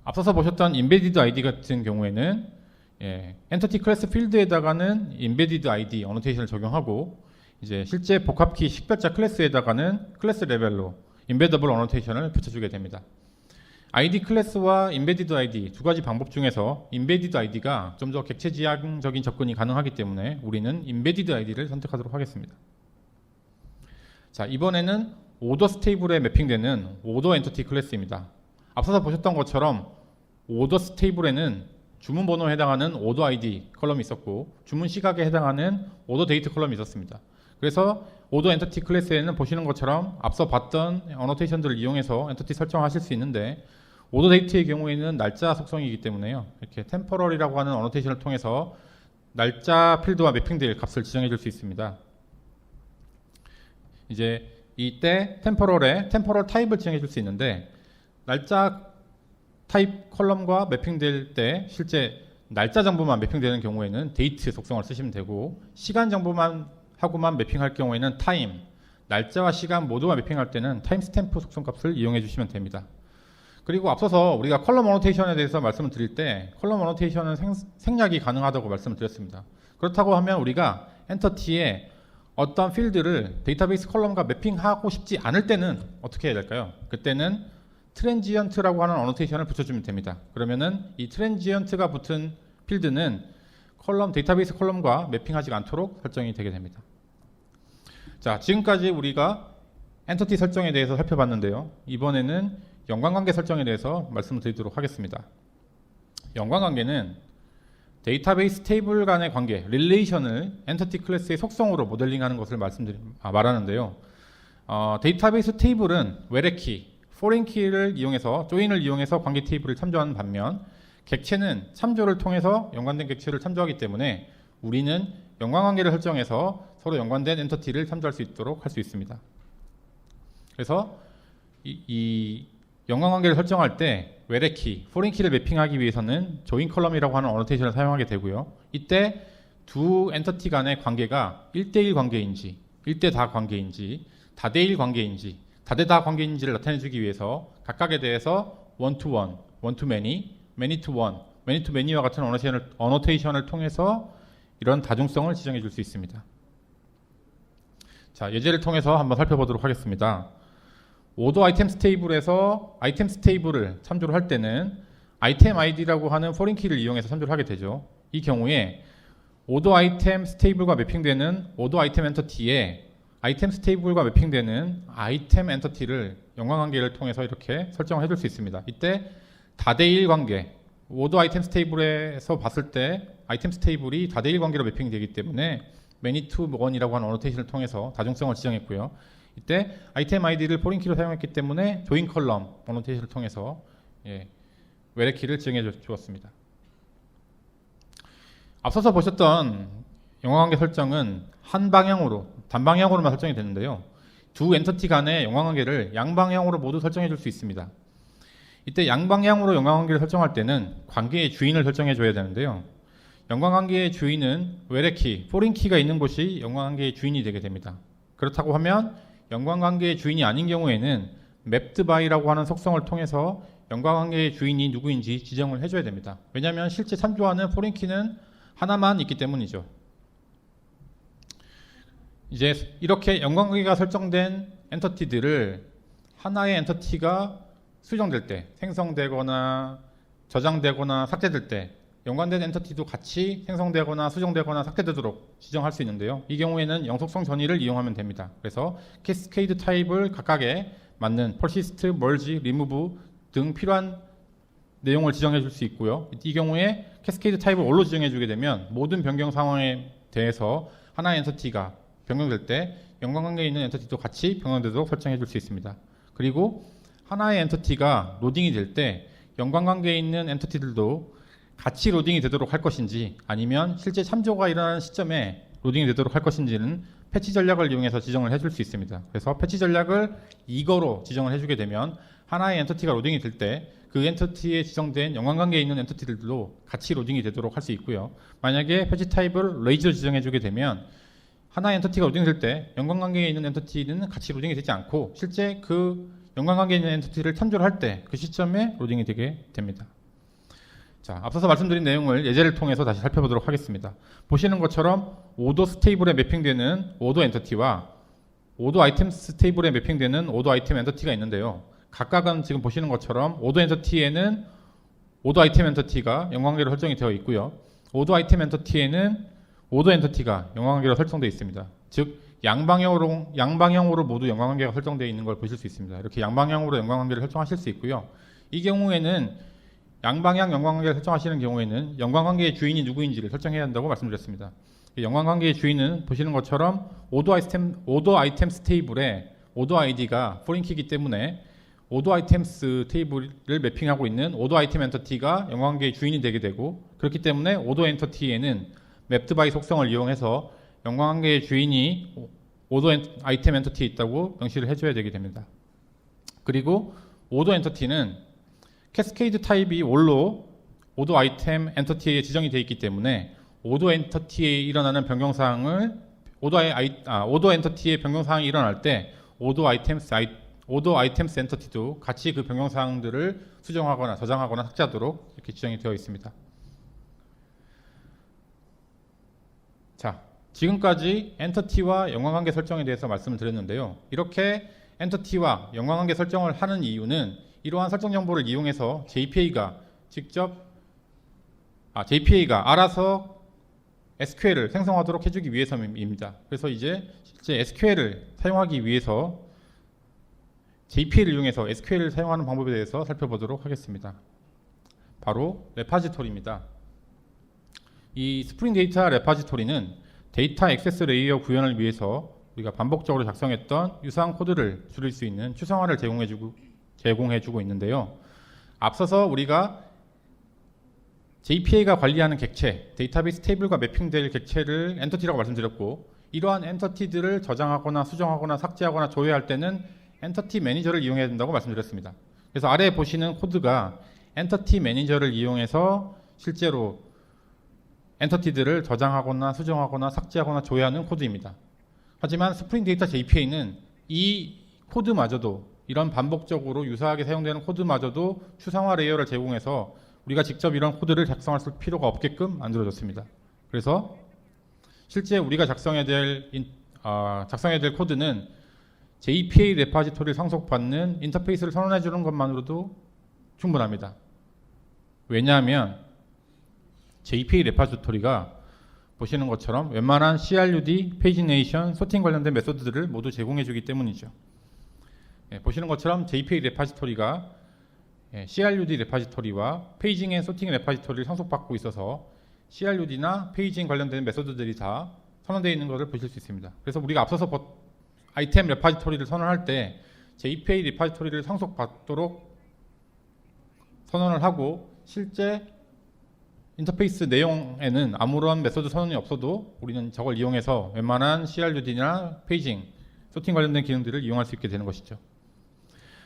앞서서 보셨던 Embedded ID 같은 경우에는 엔터티 클래스 필드에다가는 Embedded ID 어노테이션을 적용하고 이제 실제 복합키 식별자 클래스에다가는 클래스 레벨로 Embeddable 어노테이션을 붙여주게 됩니다. ID 클래스와 Embedded ID 두 가지 방법 중에서 Embedded ID가 좀 더 객체지향적인 접근이 가능하기 때문에 우리는 Embedded ID를 선택하도록 하겠습니다. 자, 이번에는 오더스 테이블에 매핑되는 오더 엔터티 클래스입니다. 앞서서 보셨던 것처럼 오더스 테이블에는 주문 번호에 해당하는 오더 ID 컬럼이 있었고 주문 시각에 해당하는 오더 데이트 컬럼이 있었습니다. 그래서 오더 엔터티 클래스에는 보시는 것처럼 앞서 봤던 어노테이션들을 이용해서 엔터티 설정하실 수 있는데 오더 데이트의 경우에는 날짜 속성이기 때문에요. 이렇게 템퍼럴이라고 하는 어노테이션을 통해서 날짜 필드와 매핑될 값을 지정해 줄 수 있습니다. 이제 이때 템포럴 타입을 지정해 줄 수 있는데 날짜 타입 컬럼과 매핑될 때 실제 날짜 정보만 매핑되는 경우에는 데이트 속성을 쓰시면 되고 시간 정보만 하고만 매핑할 경우에는 타임, 날짜와 시간 모두가 매핑할 때는 타임 스탬프 속성 값을 이용해 주시면 됩니다. 그리고 앞서서 우리가 컬럼 어노테이션에 대해서 말씀을 드릴 때 컬럼 어노테이션은 생략이 가능하다고 말씀을 드렸습니다. 그렇다고 하면 우리가 엔터티에 어떤 필드를 데이터베이스 컬럼과 매핑하고 싶지 않을 때는 어떻게 해야 될까요? 그때는 트랜지언트라고 하는 어노테이션을 붙여주면 됩니다. 그러면은 이 트랜지언트가 붙은 필드는 데이터베이스 컬럼과 매핑하지 않도록 설정이 되게 됩니다. 자, 지금까지 우리가 엔터티 설정에 대해서 살펴봤는데요. 이번에는 연관관계 설정에 대해서 말씀을 드리도록 하겠습니다. 연관관계는 데이터베이스 테이블 간의 관계, 릴레이션을 엔터티 클래스의 속성으로 모델링하는 것을 말하는데요. 데이터베이스 테이블은 외래키, 포린키를 이용해서 조인을 이용해서 관계 테이블을 참조하는 반면 객체는 참조를 통해서 연관된 객체를 참조하기 때문에 우리는 연관관계를 설정해서 서로 연관된 엔터티를 참조할 수 있도록 할 수 있습니다. 그래서 이 연관관계를 설정할 때 외래키, 포린키를 매핑하기 위해서는 조인 컬럼이라고 하는 어노테이션을 사용하게 되고요. 이때 두 엔터티 간의 관계가 1대1 관계인지, 1대 다 관계인지, 다대1 관계인지, 다대다 관계인지를 나타내주기 위해서 각각에 대해서 one to one, one to many, many to one, many to many와 같은 어노테이션을 통해서 이런 다중성을 지정해 줄 수 있습니다. 자, 예제를 통해서 한번 살펴보도록 하겠습니다. 오더 아이템스 테이블에서 아이템스 테이블을 참조를 할 때는 아이템 아이디라고 하는 포린키를 이용해서 참조를 하게 되죠. 이 경우에 오더 아이템스 테이블과 매핑되는 오더 아이템 엔터티에 아이템스 테이블과 매핑되는 아이템 엔터티를 연관관계를 통해서 이렇게 설정을 해줄 수 있습니다. 이때 다대일 관계, 오더 아이템스 테이블에서 봤을 때 아이템스 테이블이 다대일 관계로 매핑되기 때문에 many to one이라고 하는 어노테이션을 통해서 다중성을 지정했고요. 이때 아이템 아이디를 포린키로 사용했기 때문에 조인 컬럼 어노테이션을 통해서 외래키를 지정해 주었습니다. 앞서서 보셨던 연관관계 설정은 한 방향으로, 단방향으로만 설정이 되는데요. 두 엔터티 간의 연관관계를 양방향으로 모두 설정해 줄 수 있습니다. 이때 양방향으로 연관관계를 설정할 때는 관계의 주인을 설정해 줘야 되는데요. 연관관계의 주인은 외래키, 포린키가 있는 곳이 연관관계의 주인이 되게 됩니다. 그렇다고 하면 연관관계의 주인이 아닌 경우에는 mapped by라고 하는 속성을 통해서 연관관계의 주인이 누구인지 지정을 해줘야 됩니다. 왜냐하면 실제 참조하는 포린키는 하나만 있기 때문이죠. 이제 이렇게 연관관계가 설정된 엔터티들을 하나의 엔터티가 수정될 때, 생성되거나 저장되거나 삭제될 때 연관된 엔터티도 같이 생성되거나 수정되거나 삭제되도록 지정할 수 있는데요. 이 경우에는 영속성 전이를 이용하면 됩니다. 그래서 캐스케이드 타입을 각각에 맞는 persist, merge, remove 등 필요한 내용을 지정해 줄 수 있고요. 이 경우에 캐스케이드 타입을 올로 지정해 주게 되면 모든 변경 상황에 대해서 하나의 엔터티가 변경될 때 연관관계에 있는 엔터티도 같이 변경되도록 설정해 줄 수 있습니다. 그리고 하나의 엔터티가 로딩이 될 때 연관관계에 있는 엔터티들도 같이 로딩이 되도록 할 것인지 아니면 실제 참조가 일어나는 시점에 로딩이 되도록 할 것인지는 패치 전략을 이용해서 지정을 해줄 수 있습니다. 그래서 패치 전략을 이거로 지정을 해주게 되면 하나의 엔터티가 로딩이 될 때 그 엔터티에 지정된 연관관계에 있는 엔터티들도 같이 로딩이 되도록 할 수 있고요. 만약에 패치 타입을 레이즈로 지정해주게 되면 하나의 엔터티가 로딩될 때 연관관계에 있는 엔터티는 같이 로딩이 되지 않고 실제 그 연관관계에 있는 엔터티를 참조를 할 때 그 시점에 로딩이 되게 됩니다. 자, 앞서서 말씀드린 내용을 예제를 통해서 다시 살펴보도록 하겠습니다. 보시는 것처럼 오더 스테이블에 매핑되는 오더 엔터티와 오더 아이템스 테이블에 매핑되는 오더 아이템 엔터티가 있는데요. 각각은 지금 보시는 것처럼 오더 엔터티에는 오더 아이템 엔터티가 연관관계로 설정이 되어 있고요. 오더 아이템 엔터티에는 오더 엔터티가 연관관계로 설정되어 있습니다. 즉 양방향으로 모두 연관관계가 설정되어 있는 걸 보실 수 있습니다. 이렇게 양방향으로 연관관계를 설정하실 수 있고요. 이 경우에는 양방향 연관관계를 설정하시는 경우에는 연관관계의 주인이 누구인지를 설정해야 한다고 말씀드렸습니다. 연관관계의 주인은 보시는 것처럼 오더 아이템스 테이블에 오더 아이디가 포린키이기 때문에 오더 아이템스 테이블을 매핑하고 있는 오더 아이템 엔터티가 연관관계의 주인이 되게 되고 그렇기 때문에 오더 엔터티에는 mapped by 속성을 이용해서 연관관계의 주인이 오더 아이템 엔터티에 있다고 명시를 해줘야 되게 됩니다. 그리고 오더 엔터티는 캐스케이드 타입이 원로 오더 아이템 엔터티에 지정이 되어 있기 때문에 오더 엔터티에 일어나는 변경사항을 오더 엔터티의 변경사항이 일어날 때 오더 아이템스 엔터티도 같이 그 변경사항들을 수정하거나 저장하거나 삭제하도록 이렇게 지정이 되어 있습니다. 자, 지금까지 엔터티와 연관관계 설정에 대해서 말씀을 드렸는데요. 이렇게 엔터티와 연관관계 설정을 하는 이유는 이러한 설정 정보를 이용해서 JPA가 알아서 SQL을 생성하도록 해주기 위해서입니다. 그래서 이제 실제 SQL을 사용하기 위해서 JPA를 이용해서 SQL을 사용하는 방법에 대해서 살펴보도록 하겠습니다. 바로 레파지토리입니다. 이 스프링 데이터 레파지토리는 데이터 액세스 레이어 구현을 위해서 우리가 반복적으로 작성했던 유사한 코드를 줄일 수 있는 추상화를 제공해주고 있는데요. 앞서서 우리가 JPA가 관리하는 객체, 데이터베이스 테이블과 매핑될 객체를 엔터티라고 말씀드렸고, 이러한 엔터티들을 저장하거나 수정하거나 삭제하거나 조회할 때는 엔터티 매니저를 이용해야 된다고 말씀드렸습니다. 그래서 아래에 보시는 코드가 엔터티 매니저를 이용해서 실제로 엔터티들을 저장하거나 수정하거나 삭제하거나 조회하는 코드입니다. 하지만 스프링 데이터 JPA는 이 코드마저도, 이런 반복적으로 유사하게 사용되는 코드마저도 추상화 레이어를 제공해서 우리가 직접 이런 코드를 작성할 필요가 없게끔 만들어졌습니다. 그래서 실제 우리가 작성해야 될 코드는 JPA 레파지토리를 상속받는 인터페이스를 선언해 주는 것만으로도 충분합니다. 왜냐하면 JPA 레파지토리가 보시는 것처럼 웬만한 CRUD, 페이지네이션, 소팅 관련된 메소드들을 모두 제공해 주기 때문이죠. 보시는 것처럼 JPA 레파지토리가 CRUD 레파지토리와 페이징 앤 소팅 레파지토리를 상속받고 있어서 CRUD나 페이징 관련된 메소드들이 다 선언되어 있는 것을 보실 수 있습니다. 그래서 우리가 앞서서 아이템 레파지토리를 선언할 때 JPA 레파지토리를 상속받도록 선언을 하고, 실제 인터페이스 내용에는 아무런 메소드 선언이 없어도 우리는 저걸 이용해서 웬만한 CRUD나 페이징, 소팅 관련된 기능들을 이용할 수 있게 되는 것이죠.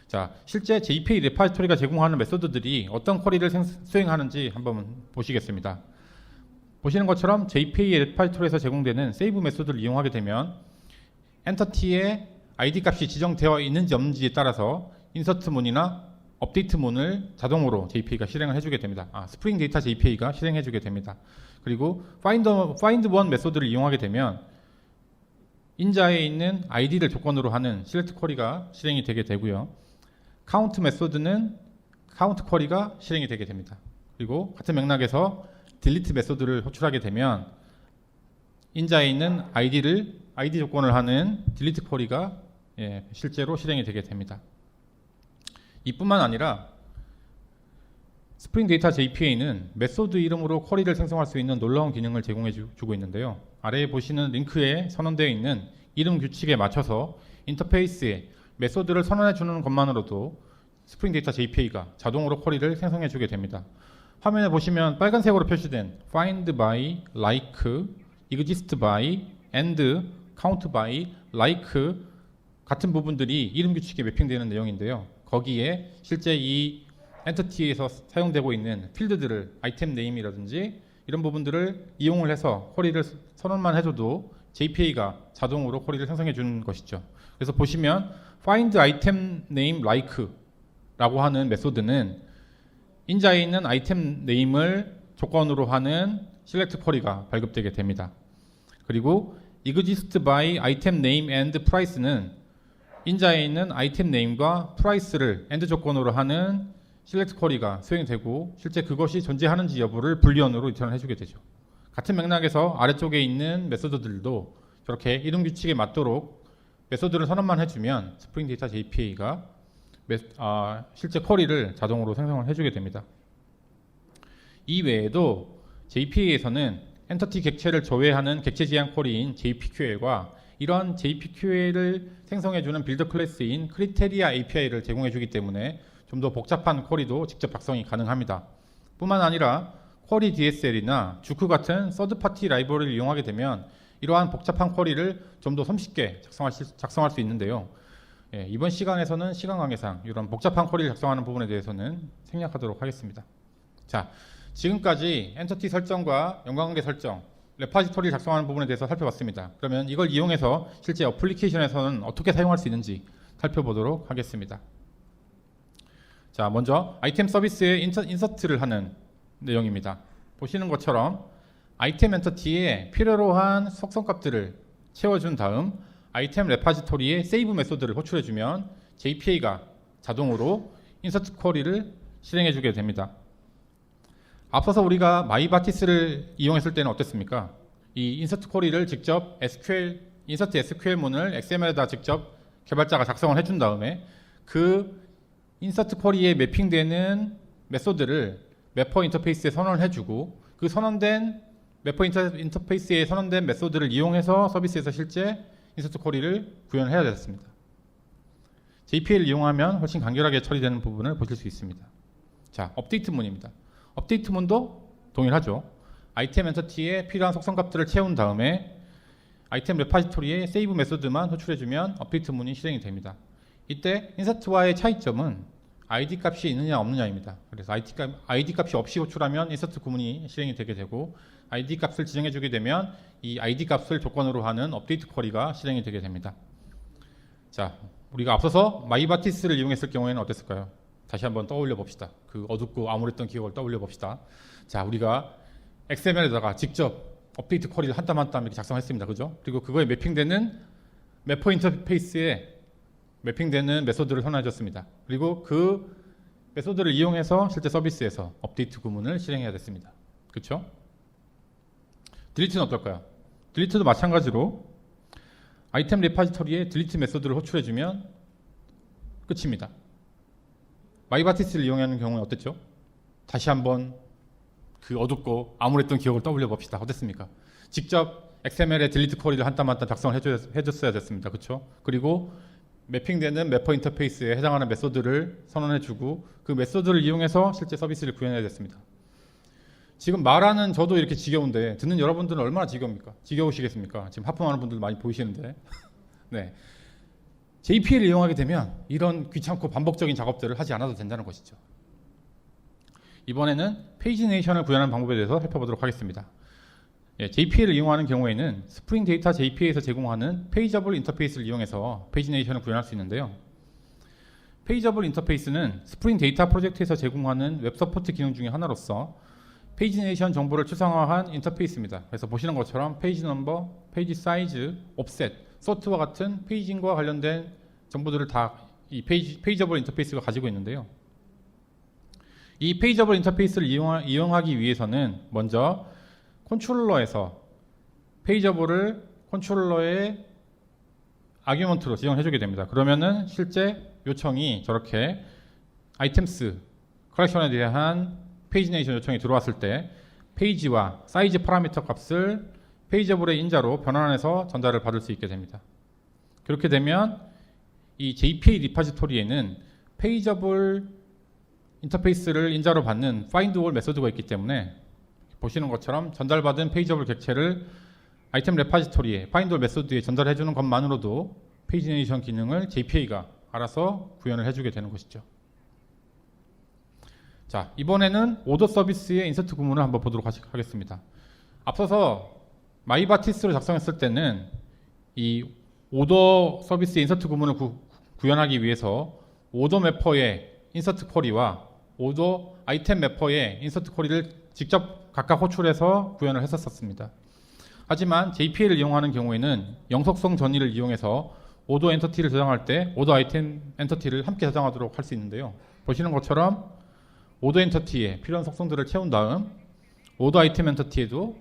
자, 실제 JPA 레파지토리가 제공하는 메소드들이 어떤 쿼리를 수행하는지 한번 보시겠습니다. 보시는 것처럼 JPA 레파지토리에서 제공되는 세이브 메소드를 이용하게 되면 엔터티의 ID 값이 지정되어 있는지 없는지에 따라서 인서트 문이나 업데이트 문을 자동으로 JPA가 실행을 해주게 됩니다. 스프링 데이터 JPA가 실행해주게 됩니다. 그리고 find one 메소드를 이용하게 되면 인자에 있는 ID를 조건으로 하는 select 쿼리가 실행이 되게 되고요. count 메소드는 count 쿼리가 실행이 되게 됩니다. 그리고 같은 맥락에서 delete 메소드를 호출하게 되면 인자에 있는 ID 조건을 하는 delete 쿼리가 실제로 실행이 되게 됩니다. 이뿐만 아니라 스프링 데이터 JPA는 메소드 이름으로 쿼리를 생성할 수 있는 놀라운 기능을 제공해 주고 있는데요. 아래에 보시는 링크에 선언되어 있는 이름 규칙에 맞춰서 인터페이스에 메소드를 선언해 주는 것만으로도 스프링 데이터 JPA가 자동으로 쿼리를 생성해 주게 됩니다. 화면에 보시면 빨간색으로 표시된 find by, like, exist by, and, count by, like 같은 부분들이 이름 규칙에 매핑되는 내용인데요. 거기에 실제 이 엔터티에서 사용되고 있는 필드들을 아이템 네임이라든지 이런 부분들을 이용을 해서 쿼리를 선언만 해줘도 JPA가 자동으로 쿼리를 생성해 주는 것이죠. 그래서 보시면 find item name like 라고 하는 메소드는 인자에 있는 아이템 네임을 조건으로 하는 select 쿼리가 발급되게 됩니다. 그리고 exist by item name and price는 인자에 있는 아이템 네임과 프라이스를 AND 조건으로 하는 select 쿼리가 수행되고, 실제 그것이 존재하는지 여부를 불리언으로 리턴을 해주게 되죠. 같은 맥락에서 아래쪽에 있는 메소드들도 저렇게 이름 규칙에 맞도록 메소드를 선언만 해주면 스프링 데이터 JPA가 실제 쿼리를 자동으로 생성을 해주게 됩니다. 이 외에도 JPA에서는 엔터티 객체를 조회하는 객체 지향 쿼리인 JPQL과 이러한 JPQL을 생성해주는 빌더 클래스인 크리테리아 API를 제공해주기 때문에 좀 더 복잡한 쿼리도 직접 작성이 가능합니다. 뿐만 아니라 쿼리 DSL이나 주크 같은 서드 파티 라이브러리를 이용하게 되면 이러한 복잡한 쿼리를 좀 더 손쉽게 작성할 수 있는데요. 예, 이번 시간에서는 시간 관계상 이런 복잡한 쿼리를 작성하는 부분에 대해서는 생략하도록 하겠습니다. 자, 지금까지 엔터티 설정과 연관관계 설정, 레파지토리를 작성하는 부분에 대해서 살펴봤습니다. 그러면 이걸 이용해서 실제 어플리케이션에서는 어떻게 사용할 수 있는지 살펴보도록 하겠습니다. 자, 먼저 아이템 서비스에 인서트를 하는 내용입니다. 보시는 것처럼 아이템 엔터티에 필요로 한 속성값들을 채워준 다음 아이템 레파지토리에 세이브 메소드를 호출해주면 JPA가 자동으로 인서트 쿼리를 실행해주게 됩니다. 앞서서 우리가 마이바티스를 이용했을 때는 어땠습니까? 이 인서트 쿼리를 직접 인서트 SQL문을 XML에다 직접 개발자가 작성을 해준 다음에 그 인서트 쿼리에 매핑되는 메소드를 매퍼 인터페이스에 선언을 해주고 그 선언된 매퍼 인터페이스에 선언된 메소드를 이용해서 서비스에서 실제 인서트 쿼리를 구현해야 됐습니다. JPA를 이용하면 훨씬 간결하게 처리되는 부분을 보실 수 있습니다. 자, 업데이트문입니다. 업데이트문도 동일하죠. 아이템 엔터티에 필요한 속성값들을 채운 다음에 아이템 레파지토리에 세이브 메소드만 호출해주면 업데이트문이 실행이 됩니다. 이때 인서트와의 차이점은 ID 값이 있느냐 없느냐입니다. 그래서 ID 값이 없이 호출하면 인서트 구문이 실행이 되게 되고 ID 값을 지정해주게 되면 이 ID 값을 조건으로 하는 업데이트 쿼리가 실행이 되게 됩니다. 자, 우리가 앞서서 마이바티스를 이용했을 경우에는 어땠을까요? 다시 한번 떠올려 봅시다. 그 어둡고 암울했던 기억을 떠올려 봅시다. 자, 우리가 XML에다가 직접 업데이트 쿼리를 한 땀 한 땀 이렇게 작성했습니다. 그죠? 그리고 그거에 매핑되는 매퍼 인터페이스에 매핑되는 메소드를 선언해줬습니다. 그리고 그 메소드를 이용해서 실제 서비스에서 업데이트 구문을 실행해야 됐습니다. 그렇죠? 딜리트는 어떨까요? 딜리트도 마찬가지로 아이템 레파지토리에 딜리트 메소드를 호출해주면 끝입니다. 마이바티스를 이용하는 경우는 어땠죠? 다시 한번 그 어둡고 암울했던 기억을 떠올려 봅시다. 어땠습니까? 직접 XML에 딜리트 쿼리를 한 땀 한 땀 작성을 해줬어야 됐습니다. 그렇죠? 그리고 매핑되는 매퍼 인터페이스에 해당하는 메소드를 선언해주고 그 메소드를 이용해서 실제 서비스를 구현해야 됐습니다. 지금 말하는 저도 이렇게 지겨운데 듣는 여러분들은 얼마나 지겨우시겠습니까? 지금 하품하는 분들 많이 보이시는데 네. JPA를 이용하게 되면 이런 귀찮고 반복적인 작업들을 하지 않아도 된다는 것이죠. 이번에는 페이지네이션을 구현하는 방법에 대해서 살펴보도록 하겠습니다. 예, JPA를 이용하는 경우에는 스프링 데이터 JPA에서 제공하는 페이저블 인터페이스를 이용해서 페이지네이션을 구현할 수 있는데요. 페이저블 인터페이스는 스프링 데이터 프로젝트에서 제공하는 웹 서포트 기능 중에 하나로서 페이지네이션 정보를 추상화한 인터페이스입니다. 그래서 보시는 것처럼 페이지 넘버, 페이지 사이즈, 옵셋, 소트와 같은 페이징과 관련된 정보들을 다 이 페이저블 인터페이스가 가지고 있는데요. 이 페이저블 인터페이스를 이용하기 위해서는 먼저 컨트롤러에서 페이저블을 컨트롤러의 아규먼트로 지정해주게 됩니다. 그러면은 실제 요청이 저렇게 아이템스 컬렉션에 대한 페이지네이션 요청이 들어왔을 때 페이지와 사이즈 파라미터 값을 페이저블의 인자로 변환해서 전달을 받을 수 있게 됩니다. 그렇게 되면 이 JPA 리파지토리에는 페이저블 인터페이스를 인자로 받는 findAll 메소드가 있기 때문에 보시는 것처럼 전달받은 페이저블 객체를 아이템 레파지토리에 findAll 메소드에 전달해주는 것만으로도 페이지네이션 기능을 JPA가 알아서 구현을 해주게 되는 것이죠. 자, 이번에는 오더 서비스의 인서트 구문을 한번 보도록 하겠습니다. 앞서서 마이바티스로 작성했을 때는 이 오더 서비스의 인서트 구문을 구현하기 위해서 오더 매퍼의 인서트 쿼리와 오더 아이템 매퍼의 인서트 쿼리를 직접 각각 호출해서 구현을 했었습니다. 하지만 JPA를 이용하는 경우에는 영속성 전이를 이용해서 오더 엔터티를 저장할 때 오더 아이템 엔터티를 함께 저장하도록 할 수 있는데요. 보시는 것처럼 오더 엔터티에 필요한 속성들을 채운 다음 오더 아이템 엔터티에도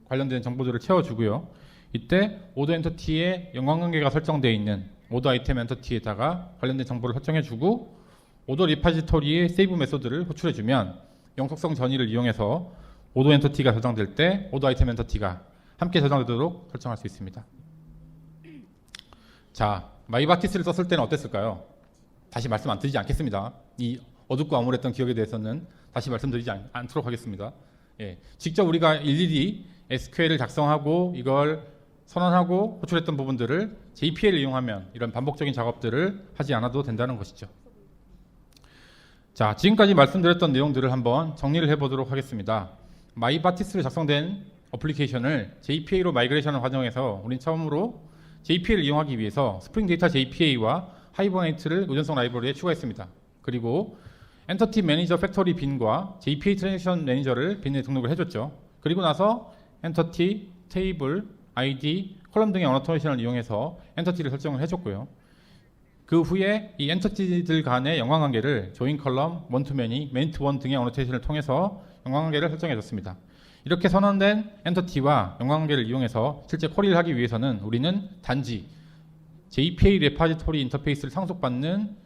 관련된 정보들을 채워주고요. 이때 오더 엔터티에 연관관계가 설정되어 있는 오더 아이템 엔터티에다가 관련된 정보를 설정해주고 오더 리파지토리의 세이브 메소드를 호출해주면 영속성 전이를 이용해서 오더 엔터티가 저장될 때 오더 아이템 엔터티가 함께 저장되도록 설정할 수 있습니다. 자, 마이바티스를 썼을 때는 어땠을까요? 다시 말씀 안 드리지 않겠습니다. 이 어둡고 암울했던 기억에 대해서는 다시 말씀드리지 않도록 하겠습니다. 예, 직접 우리가 일일이 SQL을 작성하고 이걸 선언하고 호출했던 부분들을 JPA를 이용하면 이런 반복적인 작업들을 하지 않아도 된다는 것이죠. 자, 지금까지 말씀드렸던 내용들을 한번 정리를 해보도록 하겠습니다. 마이바티스로 작성된 어플리케이션을 JPA로 마이그레이션하는 과정에서 우린 처음으로 JPA를 이용하기 위해서 스프링 데이터 JPA와 하이버네이트를 의존성 라이브러리에 추가했습니다. 그리고 엔터티 매니저 팩토리 빈과 JPA 트랜지션 매니저를 빈에 등록을 해줬죠. 그리고 나서 엔터티, 테이블, ID, 컬럼 등의 어노테이션을 이용해서 엔터티를 설정을 해줬고요. 그 후에 이 엔터티들 간의 연관관계를 조인 컬럼, 원투매니, 맨투원 등의 어노테이션을 통해서 연관관계를 설정해줬습니다. 이렇게 선언된 엔터티와 연관관계를 이용해서 실제 쿼리를 하기 위해서는 우리는 단지 JPA 레파지토리 인터페이스를 상속받는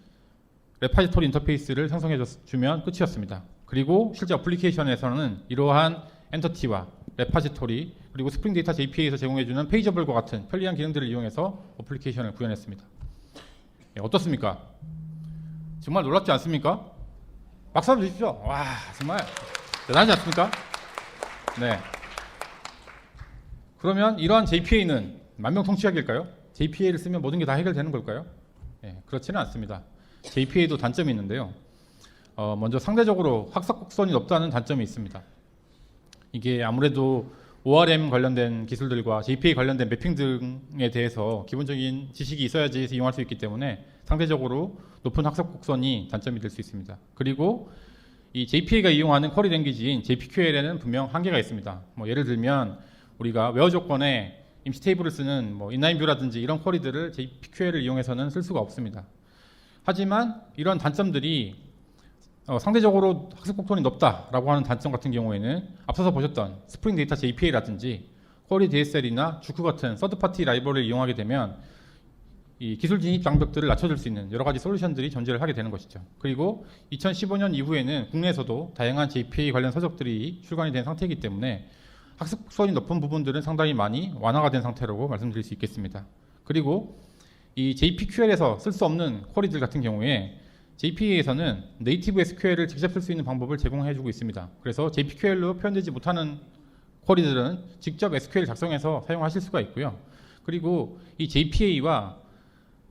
레파지토리 인터페이스를 생성해 주면 끝이었습니다. 그리고 실제 어플리케이션에서는 이러한 엔터티와 레파지토리 그리고 스프링 데이터 JPA에서 제공해주는 페이저블과 같은 편리한 기능들을 이용해서 어플리케이션을 구현했습니다. 어떻습니까? 정말 놀랍지 않습니까? 박수 한번 주십시오. 와, 정말 대단하지 않습니까? 네. 그러면 이러한 JPA는 만병통치약일까요? JPA를 쓰면 모든 게 다 해결되는 걸까요? 네, 그렇지는 않습니다. JPA도 단점이 있는데요. 먼저 상대적으로 학습 곡선이 높다는 단점이 있습니다. 이게 아무래도 ORM 관련된 기술들과 JPA 관련된 매핑 등에 대해서 기본적인 지식이 있어야지 이용할 수 있기 때문에 상대적으로 높은 학습 곡선이 단점이 될 수 있습니다. 그리고 이 JPA가 이용하는 쿼리 랭귀지인 JPQL에는 분명 한계가 있습니다. 예를 들면 우리가 웨어 조건에 임시 테이블을 쓰는 인라인뷰라든지 이런 쿼리들을 JPQL을 이용해서는 쓸 수가 없습니다. 하지만 이런 단점들이 상대적으로 학습 곡선이 높다라고 하는 단점 같은 경우에는 앞서서 보셨던 스프링 데이터 JPA라든지 쿼리 DSL이나 주크 같은 서드파티 라이브러리를 이용하게 되면 이 기술 진입 장벽들을 낮춰줄 수 있는 여러 가지 솔루션들이 존재를 하게 되는 것이죠. 그리고 2015년 이후에는 국내에서도 다양한 JPA 관련 서적들이 출간이 된 상태이기 때문에 학습 곡선이 높은 부분들은 상당히 많이 완화가 된 상태라고 말씀드릴 수 있겠습니다. 그리고 이 JPQL에서 쓸 수 없는 쿼리들 같은 경우에 JPA에서는 네이티브 SQL을 직접 쓸 수 있는 방법을 제공해주고 있습니다. 그래서 JPQL로 표현되지 못하는 쿼리들은 직접 SQL 작성해서 사용하실 수가 있고요. 그리고 이 JPA와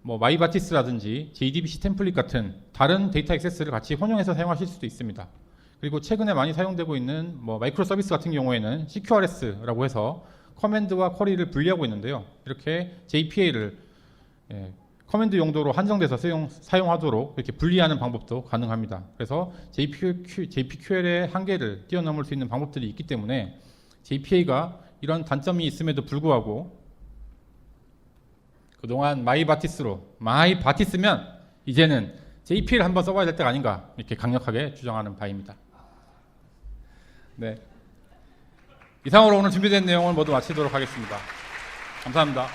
마이바티스라든지 JDBC 템플릿 같은 다른 데이터 액세스를 같이 혼용해서 사용하실 수도 있습니다. 그리고 최근에 많이 사용되고 있는 마이크로 서비스 같은 경우에는 CQRS라고 해서 커맨드와 쿼리를 분리하고 있는데요. 이렇게 JPA를 커맨드 용도로 한정돼서 사용하도록 이렇게 분리하는 방법도 가능합니다. 그래서 JPQL의 한계를 뛰어넘을 수 있는 방법들이 있기 때문에 JPA가 이런 단점이 있음에도 불구하고 그동안 마이바티스면 이제는 JPA를 한번 써봐야 될 때가 아닌가 이렇게 강력하게 주장하는 바입니다. 네, 이상으로 오늘 준비된 내용을 모두 마치도록 하겠습니다. 감사합니다.